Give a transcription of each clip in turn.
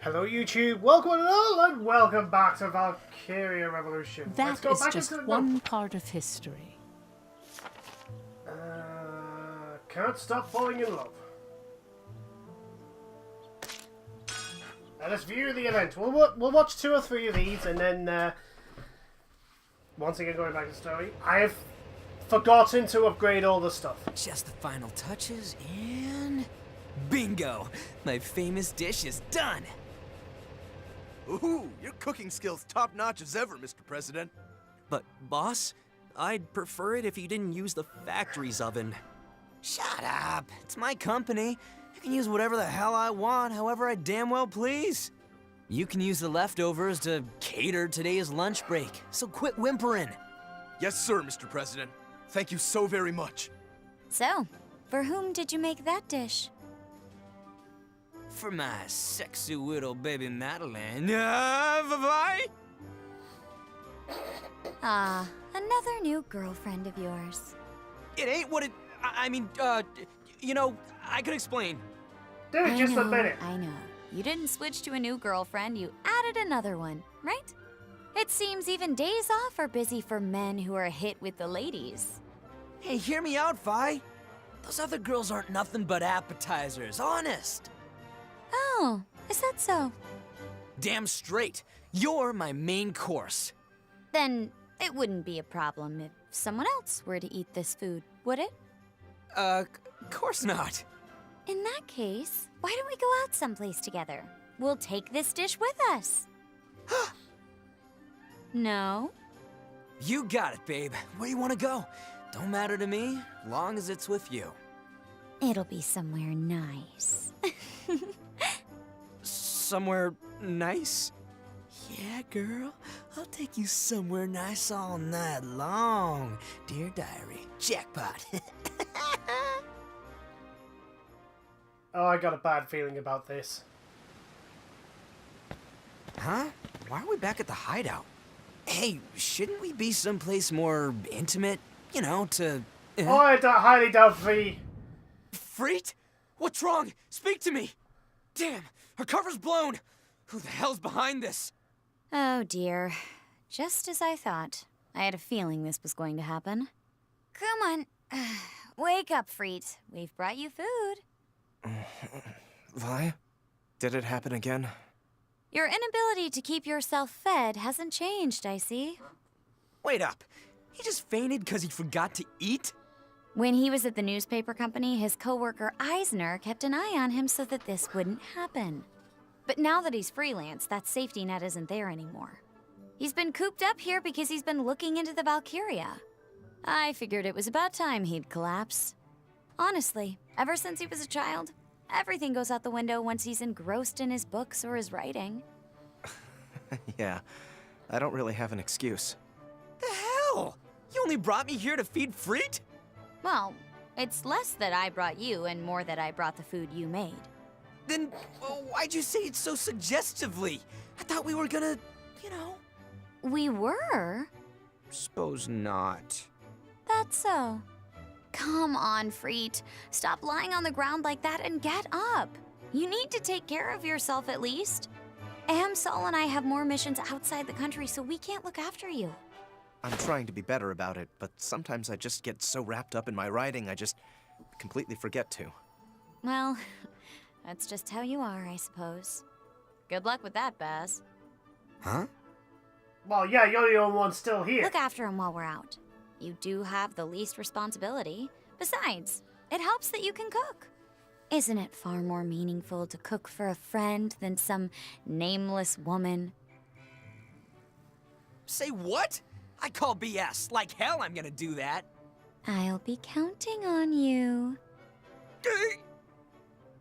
Hello YouTube, welcome and all, and welcome back to Valkyria Revolution. That is just one part of history. Can't stop falling in love. Let's view the event. We'll watch 2 or 3 of these, and then once again going back to the story, I have forgotten to upgrade all the stuff. Just the final touches, and bingo! My famous dish is done. Ooh, your cooking skills top-notch as ever, Mr. President. But, boss, I'd prefer it if you didn't use the factory's oven. Shut up! It's my company. I can use whatever the hell I want, however I damn well please. You can use the leftovers to cater today's lunch break, so quit whimpering. Yes, sir, Mr. President. Thank you so very much. So, for whom did you make that dish? For my sexy little baby Madeline. Bye-bye! Ah, another new girlfriend of yours. It ain't what it... I mean, you know, I could explain. Dude, just a minute. I know. You didn't switch to a new girlfriend, you added another one, right? It seems even days off are busy for men who are hit with the ladies. Hey, hear me out, Vi. Those other girls aren't nothing but appetizers, honest. Oh, is that so? Damn straight. You're my main course. Then it wouldn't be a problem if someone else were to eat this food, would it? Course not. In that case, why don't we go out someplace together? We'll take this dish with us. No? You got it, babe. Where do you want to go? Don't matter to me, long as it's with you. It'll be somewhere nice. Somewhere nice? Yeah, girl. I'll take you somewhere nice all night long. Dear diary, jackpot. Oh, I got a bad feeling about this. Huh? Why are we back at the hideout? Hey, shouldn't we be someplace more intimate? You know, to... Oh, I highly doubt V. Freet? What's wrong? Speak to me! Damn, her cover's blown! Who the hell's behind this? Oh dear. Just as I thought. I had a feeling this was going to happen. Come on. Wake up, Freet. We've brought you food. Vi? Did it happen again? Your inability to keep yourself fed hasn't changed, I see. Wait up. He just fainted because he forgot to eat? When he was at the newspaper company, his coworker Eisner kept an eye on him so that this wouldn't happen. But now that he's freelance, that safety net isn't there anymore. He's been cooped up here because he's been looking into the Valkyria. I figured it was about time he'd collapse. Honestly, ever since he was a child, everything goes out the window once he's engrossed in his books or his writing. Yeah, I don't really have an excuse. The hell? You only brought me here to feed Freet? Well, it's less that I brought you and more that I brought the food you made. Then why'd you say it so suggestively? I thought we were gonna, you know... We were? Suppose not. That's so. Come on, Freet. Stop lying on the ground like that and get up. You need to take care of yourself at least. Amsol and I have more missions outside the country, so we can't look after you. I'm trying to be better about it, but sometimes I just get so wrapped up in my writing, I just completely forget to. Well, that's just how you are, I suppose. Good luck with that, Baz. Huh? Well, yeah, you're the only one still here. Look after him while we're out. You do have the least responsibility. Besides, it helps that you can cook. Isn't it far more meaningful to cook for a friend than some nameless woman? Say what? I call BS. Like hell I'm gonna do that. I'll be counting on you.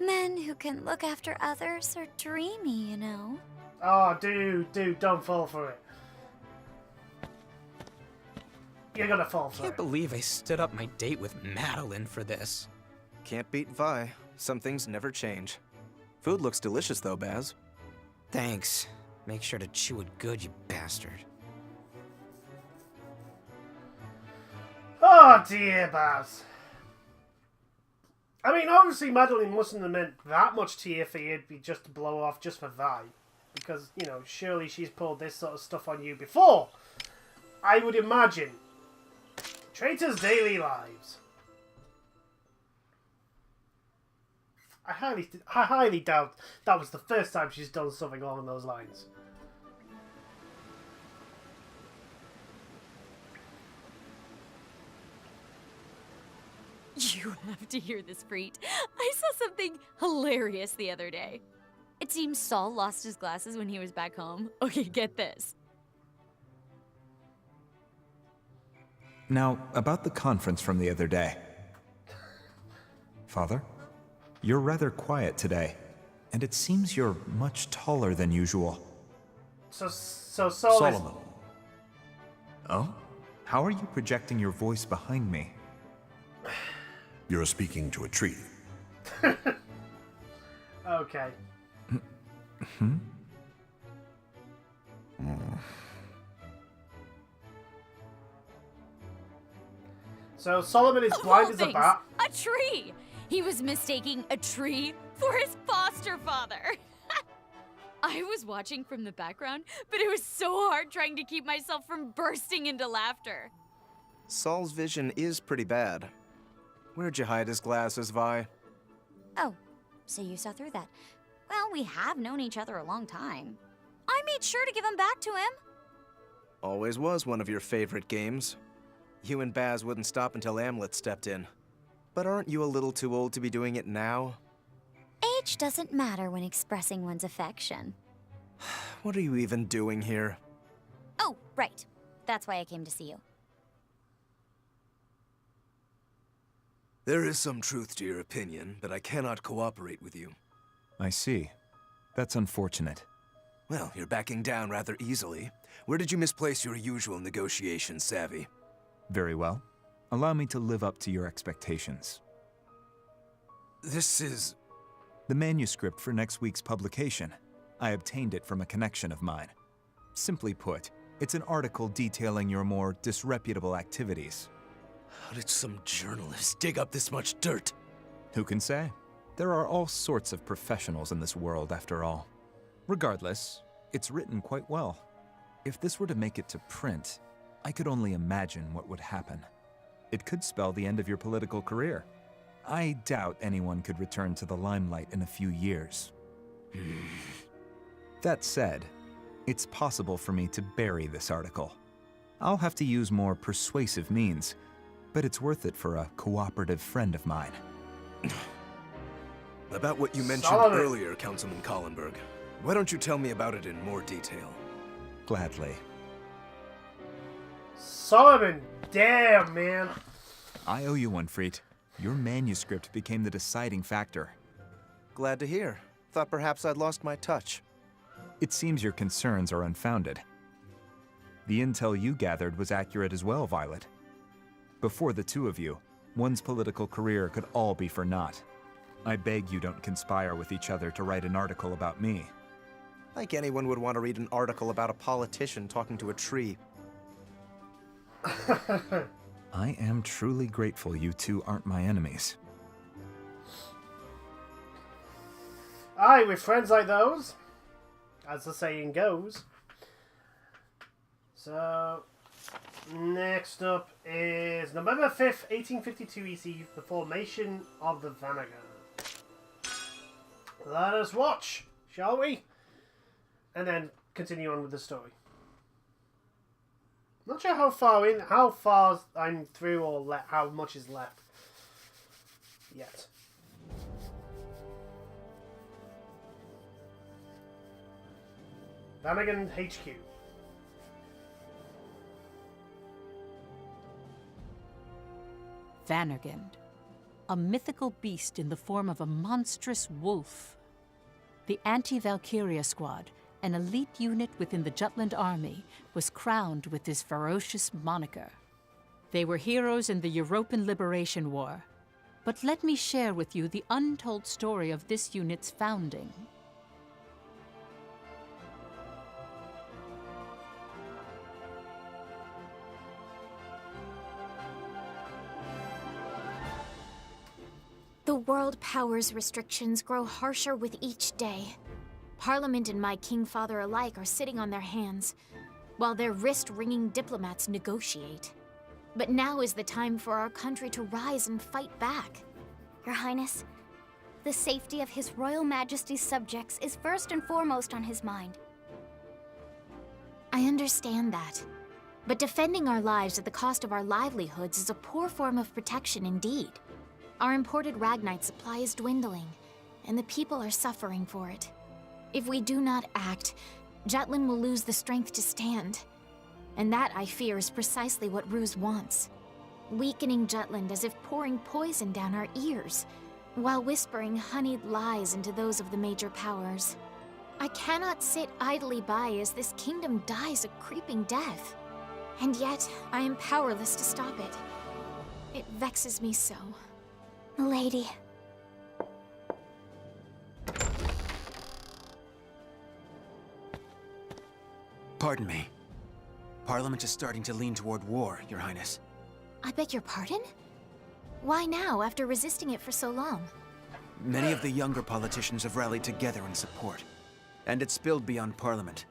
Men who can look after others are dreamy, you know. Oh, dude, don't fall for it. You're gonna fall for Can't it. believe I stood up my date with Madeline for this. Can't beat Vi. Some things never change. Food looks delicious though, Baz. Thanks. Make sure to chew it good, you bastard. Oh dear, Baz. I mean, obviously Madeline mustn't have meant that much to you for you to be just to blow off just for that. Because, you know, surely she's pulled this sort of stuff on you before. I would imagine. Traitors' daily lives. I highly doubt that was the first time she's done something along those lines. You have to hear this, Preet. I saw something hilarious the other day. It seems Saul lost his glasses when he was back home. Okay, get this. Now, about the conference from the other day. Father, you're rather quiet today, and it seems you're much taller than usual. So Saul Solomon. Oh? How are you projecting your voice behind me? You're speaking to a tree. Okay. So Solomon is blind as a bat. A tree! He was mistaking a tree for his foster father. I was watching from the background, but it was so hard trying to keep myself from bursting into laughter. Saul's vision is pretty bad. Where'd you hide his glasses, Vi? Oh, so you saw through that. Well, we have known each other a long time. I made sure to give them back to him. Always was one of your favorite games. You and Baz wouldn't stop until Amlet stepped in. But aren't you a little too old to be doing it now? Age doesn't matter when expressing one's affection. What are you even doing here? Oh, right. That's why I came to see you. There is some truth to your opinion, but I cannot cooperate with you. I see. That's unfortunate. Well, you're backing down rather easily. Where did you misplace your usual negotiation savvy? Very well. Allow me to live up to your expectations. This is... The manuscript for next week's publication. I obtained it from a connection of mine. Simply put, it's an article detailing your more disreputable activities. How did some journalist dig up this much dirt? Who can say? There are all sorts of professionals in this world, after all. Regardless, it's written quite well. If this were to make it to print, I could only imagine what would happen. It could spell the end of your political career. I doubt anyone could return to the limelight in a few years. That said, it's possible for me to bury this article. I'll have to use more persuasive means, but it's worth it for a cooperative friend of mine. About what you mentioned Solomon. earlier, Councilman Collenberg. Why don't you tell me about it in more detail? Gladly. Solomon, damn, man. I owe you one, Freet. Your manuscript became the deciding factor. Glad to hear. Thought perhaps I'd lost my touch. It seems your concerns are unfounded. The intel you gathered was accurate as well, Violet. Before the two of you, one's political career could all be for naught. I beg you don't conspire with each other to write an article about me. Like anyone would want to read an article about a politician talking to a tree. I am truly grateful you two aren't my enemies. Aye, with friends like those, as the saying goes. So, next up is November 5th, 1852 EC, the formation of the Vanargand. Let us watch, shall we? And then continue on with the story. Not sure how far I'm through or how much is left yet. Vanargand HQ. Vanargand, a mythical beast in the form of a monstrous wolf. The anti-Valkyria squad, an elite unit within the Jutland army, was crowned with this ferocious moniker. They were heroes in the European Liberation War. But let me share with you the untold story of this unit's founding. The world powers restrictions grow harsher with each day. Parliament and my king father alike are sitting on their hands, while their wrist-wringing diplomats negotiate. But now is the time for our country to rise and fight back. Your Highness, the safety of His Royal Majesty's subjects is first and foremost on his mind. I understand that. But defending our lives at the cost of our livelihoods is a poor form of protection indeed. Our imported Ragnite supply is dwindling, and the people are suffering for it. If we do not act, Jutland will lose the strength to stand. And that, I fear, is precisely what Ruse wants. Weakening Jutland as if pouring poison down our ears, while whispering honeyed lies into those of the major powers. I cannot sit idly by as this kingdom dies a creeping death. And yet, I am powerless to stop it. It vexes me so. Milady. Pardon me. Parliament is starting to lean toward war, Your Highness. I beg your pardon? Why now, after resisting it for so long? Many of the younger politicians have rallied together in support. And it's spilled beyond Parliament.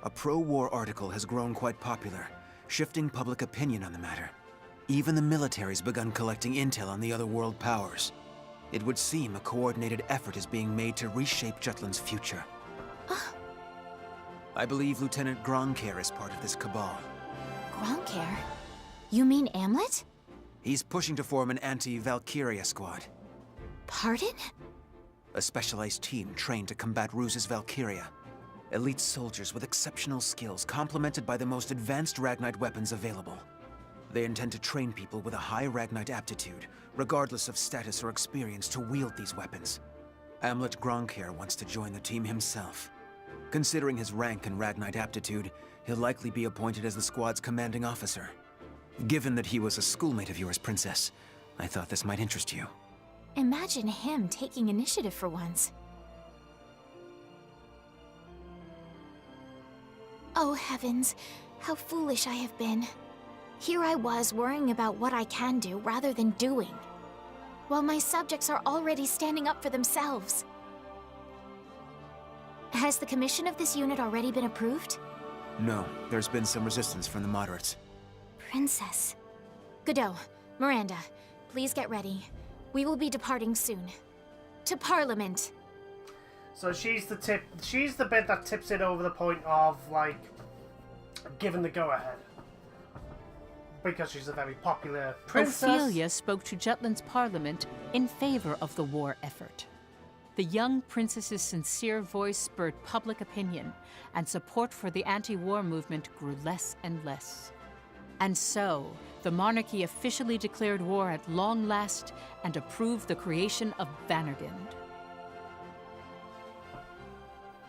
A pro-war article has grown quite popular, shifting public opinion on the matter. Even the military's begun collecting intel on the other world powers. It would seem a coordinated effort is being made to reshape Jutland's future. I believe Lieutenant Gronkair is part of this cabal. Gronkair? You mean Amlet? He's pushing to form an anti-Valkyria squad. Pardon? A specialized team trained to combat Ruse's Valkyria. Elite soldiers with exceptional skills, complemented by the most advanced Ragnite weapons available. They intend to train people with a high Ragnite aptitude, regardless of status or experience, to wield these weapons. Amlet Gronkair wants to join the team himself. Considering his rank and Ragnite aptitude, he'll likely be appointed as the squad's commanding officer. Given that he was a schoolmate of yours, Princess, I thought this might interest you. Imagine him taking initiative for once. Oh heavens, how foolish I have been. Here I was worrying about what I can do rather than doing, while my subjects are already standing up for themselves. Has the commission of this unit already been approved? No, there's been some resistance from the moderates. Princess. Godot, Miranda, please get ready. We will be departing soon. To Parliament! So she's the bit that tips it over the point of, like, giving the go-ahead. Because she's a very popular princess. Ophelia spoke to Jutland's parliament in favor of the war effort. The young princess's sincere voice spurred public opinion, and support for the anti-war movement grew less and less. And so, the monarchy officially declared war at long last and approved the creation of Vanargand.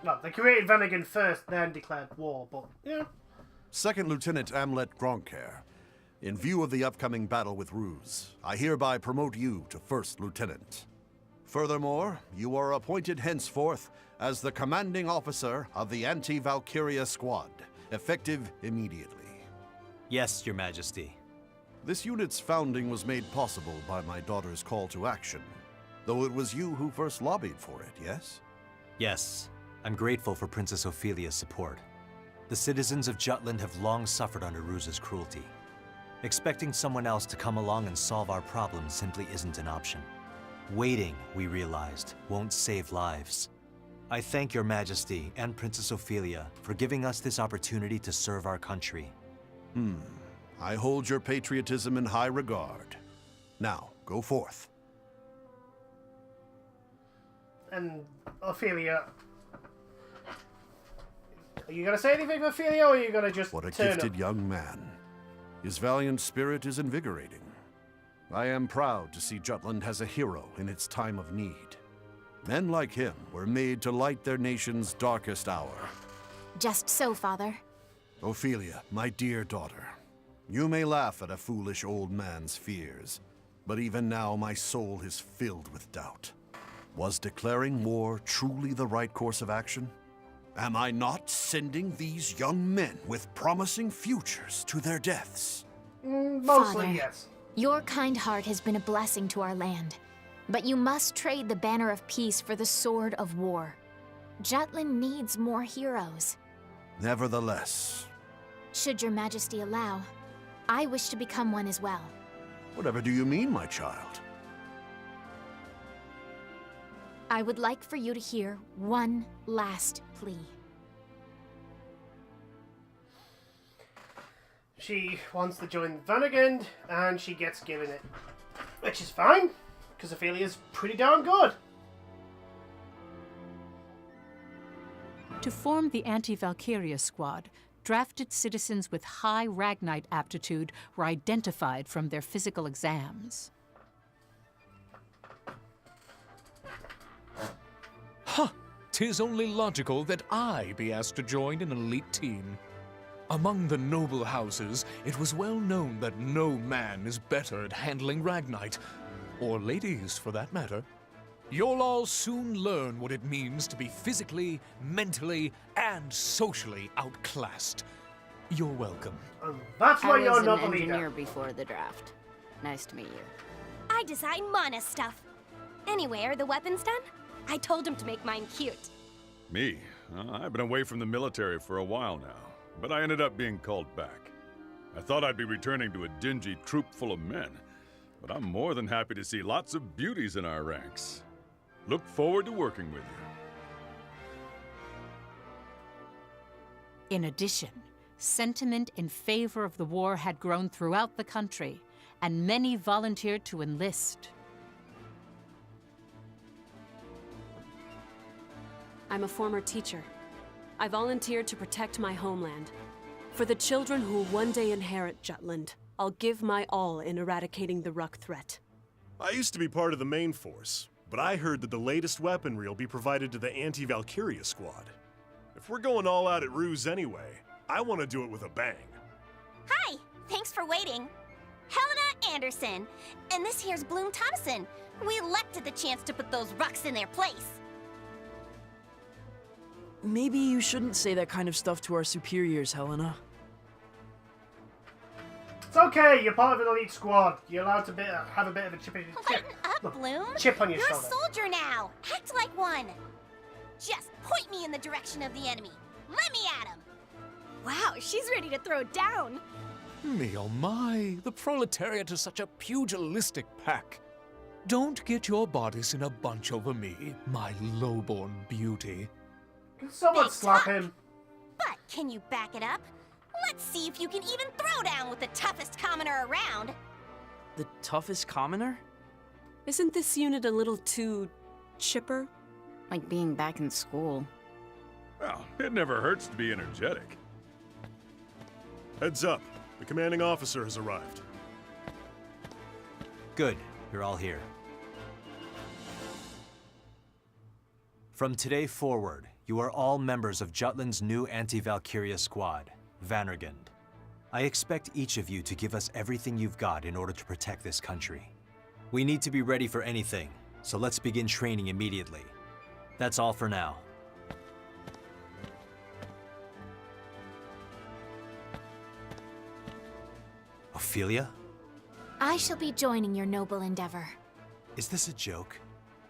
Well, they created Vanargand first, then declared war, but, yeah. Second Lieutenant Amlet Gronkair, in view of the upcoming battle with Ruse, I hereby promote you to First Lieutenant. Furthermore, you are appointed henceforth as the commanding officer of the Anti-Valkyria Squad, effective immediately. Yes, Your Majesty. This unit's founding was made possible by my daughter's call to action, though it was you who first lobbied for it, yes? Yes, I'm grateful for Princess Ophelia's support. The citizens of Jutland have long suffered under Ruse's cruelty. Expecting someone else to come along and solve our problems simply isn't an option. Waiting, we realized, won't save lives. I thank Your Majesty and Princess Ophelia for giving us this opportunity to serve our country. I hold your patriotism in high regard. Now, go forth. And Ophelia... Are you going to say anything, Ophelia, or are you going to just What a turn gifted up? young man. His valiant spirit is invigorating. I am proud to see Jutland has a hero in its time of need. Men like him were made to light their nation's darkest hour. Just so, Father. Ophelia, my dear daughter, you may laugh at a foolish old man's fears, but even now my soul is filled with doubt. Was declaring war truly the right course of action? Am I not sending these young men with promising futures to their deaths? Mostly, Father, yes. your kind heart has been a blessing to our land. But you must trade the banner of peace for the sword of war. Jutland needs more heroes. Nevertheless, Should your majesty allow, I wish to become one as well. whatever do you mean, my child? I would like for you to hear one last plea. She wants to join Vanargand, and she gets given it. Which is fine, because Ophelia's pretty darn good. To form the anti-Valkyria squad, drafted citizens with high Ragnite aptitude were identified from their physical exams. Ha! 'Tis only logical that I be asked to join an elite team. Among the noble houses, it was well known that no man is better at handling Ragnite, or ladies for that matter. You'll all soon learn what it means to be physically, mentally, and socially outclassed. You're welcome. That's why I you're was not an the engineer leader. before the draft. Nice to meet you. I design mana stuff. Anyway, are the weapons done? I told him to make mine cute. Me? I've been away from the military for a while now, but I ended up being called back. I thought I'd be returning to a dingy troop full of men, but I'm more than happy to see lots of beauties in our ranks. Look forward to working with you. In addition, sentiment in favor of the war had grown throughout the country, and many volunteered to enlist. I'm a former teacher. I volunteered to protect my homeland. For the children who will one day inherit Jutland, I'll give my all in eradicating the Ruck threat. I used to be part of the main force, but I heard that the latest weaponry will be provided to the anti-Valkyria squad. If we're going all out at Ruse anyway, I want to do it with a bang. Hi, thanks for waiting. Helena Anderson, and this here's Bloom Thompson. We elected the chance to put those Rucks in their place. Maybe you shouldn't say that kind of stuff to our superiors, Helena. It's okay, you're part of an elite squad. You're allowed to have a bit of a chip Bloom, chip on your you're shoulder. a soldier now. Act like one. Just point me in the direction of the enemy. Let me at him. Wow, she's ready to throw down. Me oh my, the proletariat is such a pugilistic pack. Don't get your bodies in a bunch over me, my lowborn beauty. Can someone Big slap talk. him? But can you back it up? Let's see if you can even throw down with the toughest commoner around. The toughest commoner? Isn't this unit a little too chipper? Like being back in school. Well, it never hurts to be energetic. Heads up, the commanding officer has arrived. Good, you're all here. From today forward, you are all members of Jutland's new anti-Valkyria squad, Vanargand. I expect each of you to give us everything you've got in order to protect this country. We need to be ready for anything, so let's begin training immediately. That's all for now. Ophelia? I shall be joining your noble endeavor. Is this a joke?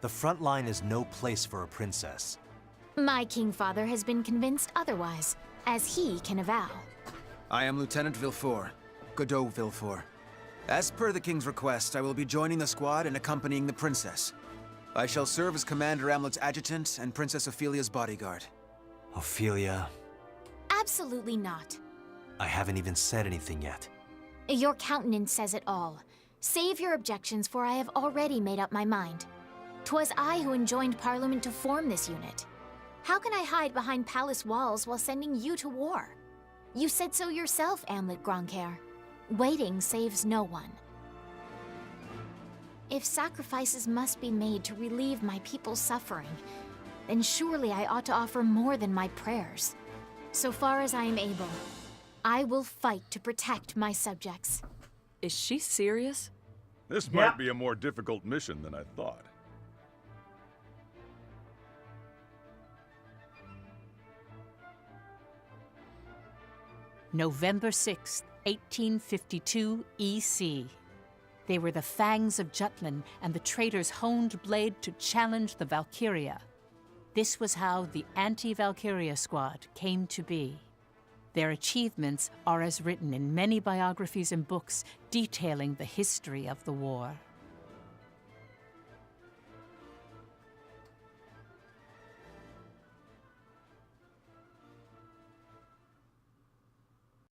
The front line is no place for a princess. My king father has been convinced otherwise, as he can avow. I am Lieutenant Villefort, Godot Villefort. As per the king's request, I will be joining the squad and accompanying the princess. I shall serve as Commander Amlet's adjutant and Princess Ophelia's bodyguard. Ophelia, Absolutely not. I haven't even said anything yet. Your countenance says it all. Save your objections, for I have already made up my mind. 'Twas I who enjoined Parliament to form this unit. How can I hide behind palace walls while sending you to war? You said so yourself, Amlet Gronkair. Waiting saves no one. If sacrifices must be made to relieve my people's suffering, then surely I ought to offer more than my prayers. So far as I am able, I will fight to protect my subjects. Is she serious? This might be a more difficult mission than I thought. November 6th, 1852 EC. They were the fangs of Jutland and the traitor's honed blade to challenge the Valkyria. This was how the Anti-Valkyria Squad came to be. Their achievements are as written in many biographies and books detailing the history of the war.